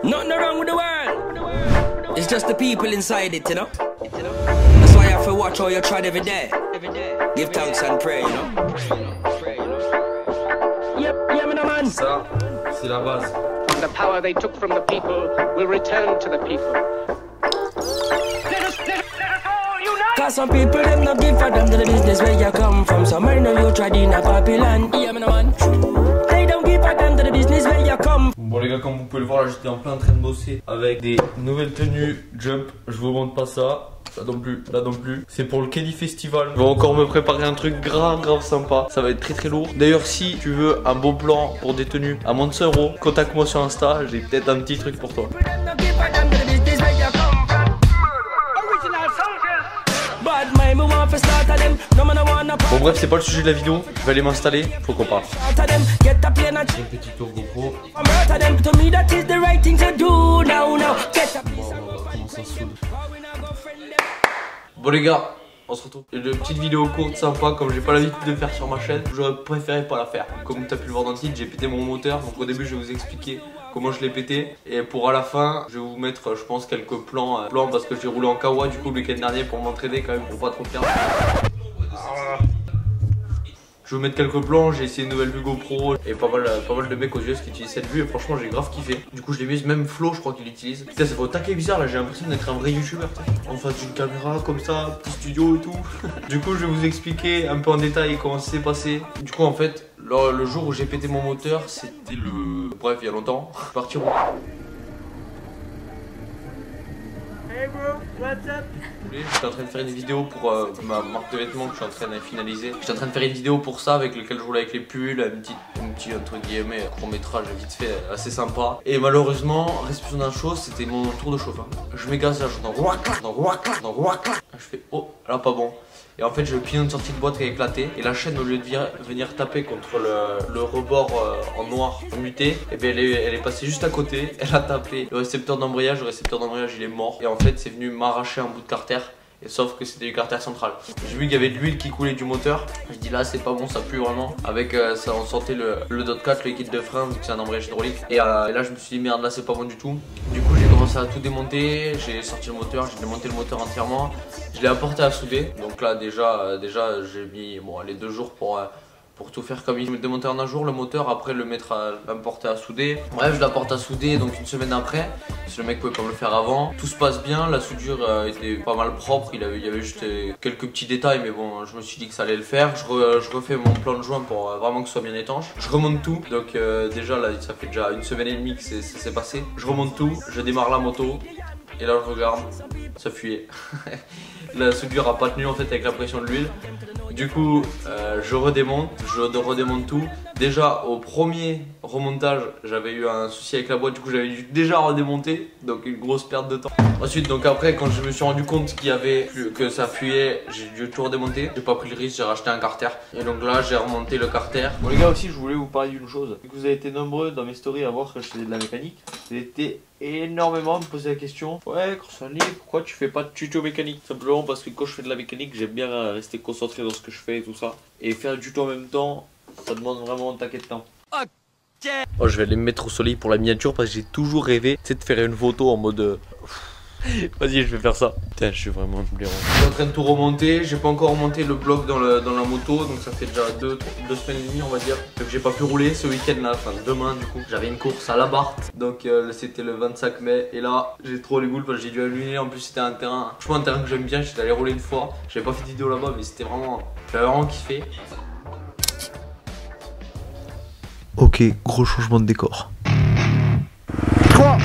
Nothing wrong with the world. It's just the people inside it, you know. That's why I have to watch how you try every day. Give thanks and pray, you know. Yep, man. Ça, c'est la base. The power they took from the people will return to the people. Cause some people them not give for them to the business where you come from. Some I know you tried in a Papillon. Yeah, man. They don't give for them to the business where you come. Bon les gars, comme vous pouvez le voir, là j'étais en plein train de bosser avec des nouvelles tenues jump. Je vous montre pas ça. Là non plus, là non plus. C'est pour le Kelly Festival. Je vais encore me préparer un truc grave sympa. Ça va être très lourd. D'ailleurs, si tu veux un bon plan pour des tenues à moins de 100 €, contacte-moi sur Insta. J'ai peut-être un petit truc pour toi. Bon bref, c'est pas le sujet de la vidéo. Je vais aller m'installer. Faut qu'on parle. Un petit tour GoPro. Comment ça saoule. Bon les gars, on se retrouve. Une petite vidéo courte sympa, comme j'ai pas l'habitude de faire sur ma chaîne, j'aurais préféré pas la faire. Comme tu as pu le voir dans le titre, j'ai pété mon moteur. Donc au début je vais vous expliquer comment je l'ai pété. Et pour à la fin, je vais vous mettre je pense quelques plans parce que j'ai roulé en Kawa du coup le week-end dernier pour m'entraîner quand même, pour pas trop perdre. Je vais vous mettre quelques plans, j'ai essayé une nouvelle vue GoPro et pas mal de mecs aux US qui utilisent cette vue et franchement j'ai grave kiffé. Du coup je l'ai mis, même Flo je crois qu'il l'utilise. Putain ça fait au taquet bizarre là, j'ai l'impression d'être un vrai youtubeur en face d'une caméra comme ça, petit studio et tout. Du coup je vais vous expliquer un peu en détail comment ça s'est passé. Du coup en fait le jour où j'ai pété mon moteur c'était bref il y a longtemps. Je suis parti rouler. Hey bro, what's up? J'étais en train de faire une vidéo pour ma marque de vêtements que je suis en train de finaliser. J'étais en train de faire une vidéo pour ça avec lequel je roulais avec les pulls, un petit entre guillemets court métrage vite fait assez sympa. Et malheureusement, réception d'un chose, c'était mon tour de chauffeur. Je m'égasse là, je fais oh là pas bon. Et en fait j'ai le pignon de sortie de boîte qui a éclaté. Et la chaîne au lieu de venir taper contre le rebord en noir muté, et bien elle est passée juste à côté. Elle a tapé le récepteur d'embrayage il est mort. Et en fait c'est venu m'arracher un bout de carter. Et sauf que c'était du carter central. J'ai vu qu'il y avait de l'huile qui coulait du moteur. Je dis là c'est pas bon, ça pue vraiment. Avec ça on sentait le dot 4, le liquide de frein vu que c'est un embrayage hydraulique. Et là je me suis dit merde là c'est pas bon du tout. Du coup j'ai commencé à tout démonter. J'ai sorti le moteur, j'ai démonté le moteur entièrement. Je l'ai apporté à souder. Donc là déjà j'ai mis les 2 jours pour tout faire comme il. Je me démonter en un jour le moteur, après l'apporter à souder. Bref, je l'apporte à souder donc une semaine après. Si le mec pouvait pas me le faire avant. Tout se passe bien, la soudure était pas mal propre. Il y avait juste quelques petits détails, mais bon, je me suis dit que ça allait le faire. Je refais mon plan de joint pour vraiment que ce soit bien étanche. Je remonte tout. Donc déjà là, ça fait déjà une semaine et demie que ça s'est passé. Je remonte tout, je démarre la moto. Et là je regarde, ça fuyait. La soudure a pas tenu en fait avec la pression de l'huile. Du coup je redémonte tout. Déjà au premier remontage j'avais eu un souci avec la boîte, du coup j'avais dû déjà redémonter. Donc une grosse perte de temps. Ensuite donc après quand je me suis rendu compte que ça fuyait, j'ai dû tout redémonter. J'ai pas pris le risque, j'ai racheté un carter. Et donc là j'ai remonté le carter. Bon les gars aussi je voulais vous parler d'une chose. Vous avez été nombreux dans mes stories à voir que je faisais de la mécanique. Vous avez été énormément à me poser la question: ouais Corsanli, pourquoi tu fais pas de tuto mécanique? Simplement parce que quand je fais de la mécanique j'aime bien rester concentré dans ce que je fais et tout ça. Et faire du tuto en même temps, ça demande vraiment un taquet de temps. Oh, je vais aller me mettre au soleil pour la miniature parce que j'ai toujours rêvé de faire une photo en mode vas-y je vais faire ça. Putain je suis vraiment un blaireau. Je suis en train de tout remonter. J'ai pas encore remonté le bloc dans la moto. Donc ça fait déjà 2 semaines et demie on va dire. Donc j'ai pas pu rouler ce week-end là. Enfin demain du coup. J'avais une course à la Barthe. Donc c'était le 25 mai. Et là j'ai trop les boules parce que j'ai dû allumer. En plus c'était un terrain. Franchement un terrain que j'aime bien. J'étais allé rouler une fois. J'avais pas fait de vidéo là-bas mais c'était vraiment. J'avais vraiment kiffé. Ok, gros changement de décor. 3.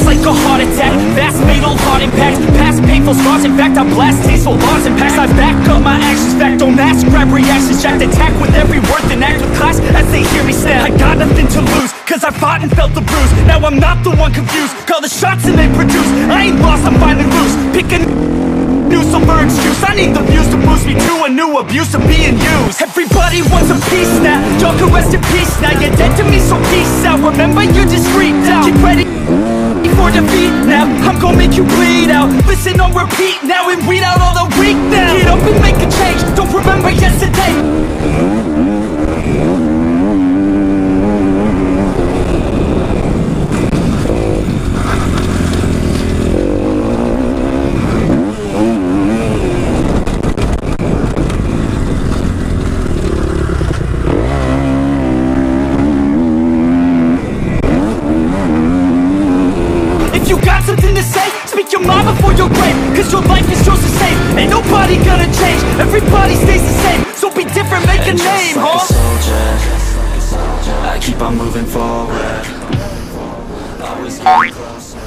Like a heart attack, fast fatal heart impact. Past painful scars, in fact I blast tasteful laws and past. I back up my actions, fact don't ask, grab reactions, jacked attack with every word, then act with class as they hear me snap. I got nothing to lose, cause I fought and felt the bruise. Now I'm not the one confused, call the shots and they produce. I ain't lost, I'm finally loose, picking new summer excuse. I need the views to boost me to a new abuse of being used. Everybody wants a piece now, y'all can rest in peace now. You're dead to me, so peace out. Remember you just freaked out. Get ready for defeat now, I'm gonna make you bleed out. Listen on repeat now and weed out all the weak now. Get up life is yours to save. Ain't nobody gonna change, everybody stays the same. So be different, make a name, like a soldier, I keep on moving forward. Always getting closer.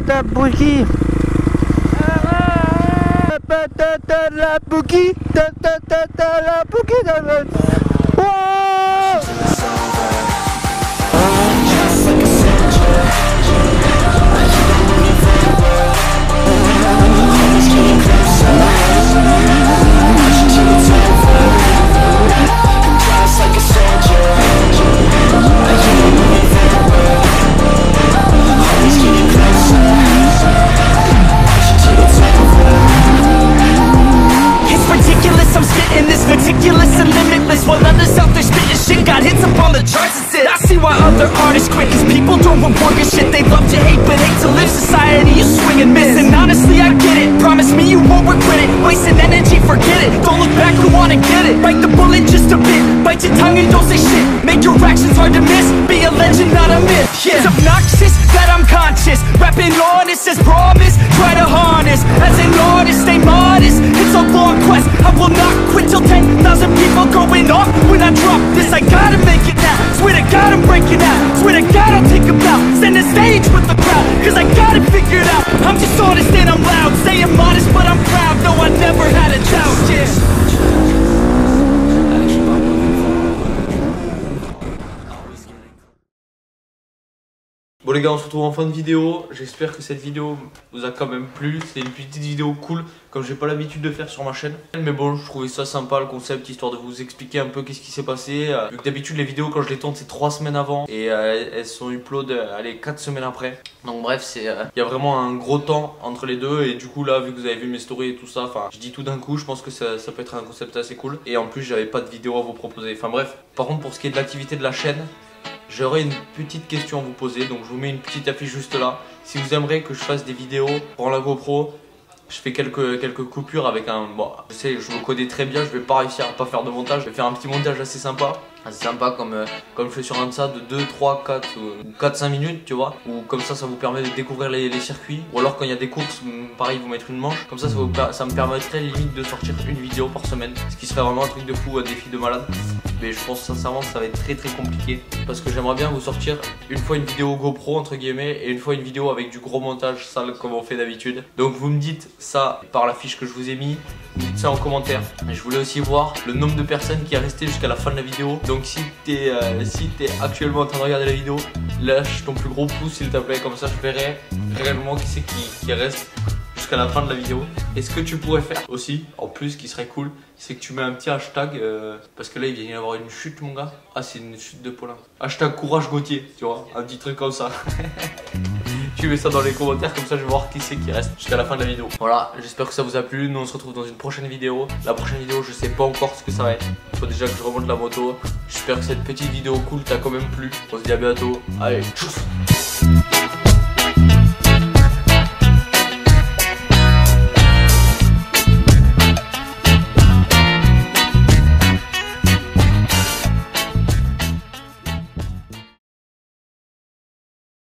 Ta bougie. La bougie. La bougie dans le... Wow! Just like a soldier, I keep on moving forward. Always getting closer. Marching till it's over. Just like a soldier, I keep on moving forward. Always getting closer. Marching till it's over. It's ridiculous, I'm spitting this meticulous and limitless, while others out there spitting shit got hits up on the charts. That's it. I see why other artists quit, cause people don't reward your shit. They love to hate but hate to live. Society is swing and miss, and honestly I get it. Promise me you won't regret it. Wasting energy, forget it. Don't look back, you wanna get it. Bite the bullet just a bit. Bite your tongue and don't say shit. Make your actions hard to miss. Be a legend, not a myth. Yeah. It's obnoxious that I'm conscious. Rapping honest as promise. Try to harness as an artist, stay modest. It's a long quest, I will not quit till 10,000 people going off when I drop this. I gotta make it now. Swear to God I'm breaking out. Swear to God I'll take a bow. Stand the stage with the crowd, cause I got it figured out. I'm just honest and I'm loud. Saying modest but I'm proud. No, I never had a doubt, yeah. Bon les gars, on se retrouve en fin de vidéo. J'espère que cette vidéo vous a quand même plu. C'est une petite vidéo cool, comme j'ai pas l'habitude de faire sur ma chaîne. Mais bon, je trouvais ça sympa le concept, histoire de vous expliquer un peu qu'est-ce qui s'est passé. Vu que d'habitude les vidéos quand je les tourne c'est 3 semaines avant, et elles sont upload allez 4 semaines après. Donc bref, il y a vraiment un gros temps entre les deux. Et du coup là, vu que vous avez vu mes stories et tout ça, enfin je dis tout d'un coup, je pense que ça peut être un concept assez cool. Et en plus j'avais pas de vidéo à vous proposer. Enfin bref, par contre pour ce qui est de l'activité de la chaîne, j'aurais une petite question à vous poser, donc je vous mets une petite affiche juste là. Si vous aimeriez que je fasse des vidéos pour la GoPro, je fais quelques coupures avec un... Bon, je sais, je me connais très bien, je vais pas réussir à pas faire de montage. Je vais faire un petit montage assez sympa. Assez sympa comme je fais sur Insta de 2, 3, 4 ou 4-5 minutes, tu vois. Ou comme ça vous permet de découvrir les circuits. Ou alors quand il y a des courses, pareil, vous mettre une manche. Comme ça me permettrait limite de sortir une vidéo par semaine. Ce qui serait vraiment un truc de fou, un défi de malade. Mais je pense sincèrement que ça va être très compliqué. Parce que j'aimerais bien vous sortir une fois une vidéo GoPro entre guillemets, et une fois une vidéo avec du gros montage sale comme on fait d'habitude. Donc vous me dites ça par la fiche que je vous ai mis. Vous dites ça en commentaire. Et je voulais aussi voir le nombre de personnes qui est resté jusqu'à la fin de la vidéo. Donc si t'es actuellement en train de regarder la vidéo, lâche ton plus gros pouce s'il te plaît. Comme ça je verrai réellement qui c'est qui reste jusqu'à la fin de la vidéo. Et ce que tu pourrais faire aussi, en plus qui serait cool, c'est que tu mets un petit hashtag, parce que là il vient d'y avoir une chute mon gars. Ah c'est une chute de Paulin. Hashtag courage Gauthier, tu vois, un petit truc comme ça. Tu mets ça dans les commentaires, comme ça je vais voir qui c'est qui reste jusqu'à la fin de la vidéo. Voilà, j'espère que ça vous a plu. Nous on se retrouve dans une prochaine vidéo. La prochaine vidéo je sais pas encore ce que ça va être. Il faut déjà que je remonte la moto. J'espère que cette petite vidéo cool t'a quand même plu. On se dit à bientôt. Allez, tchuss.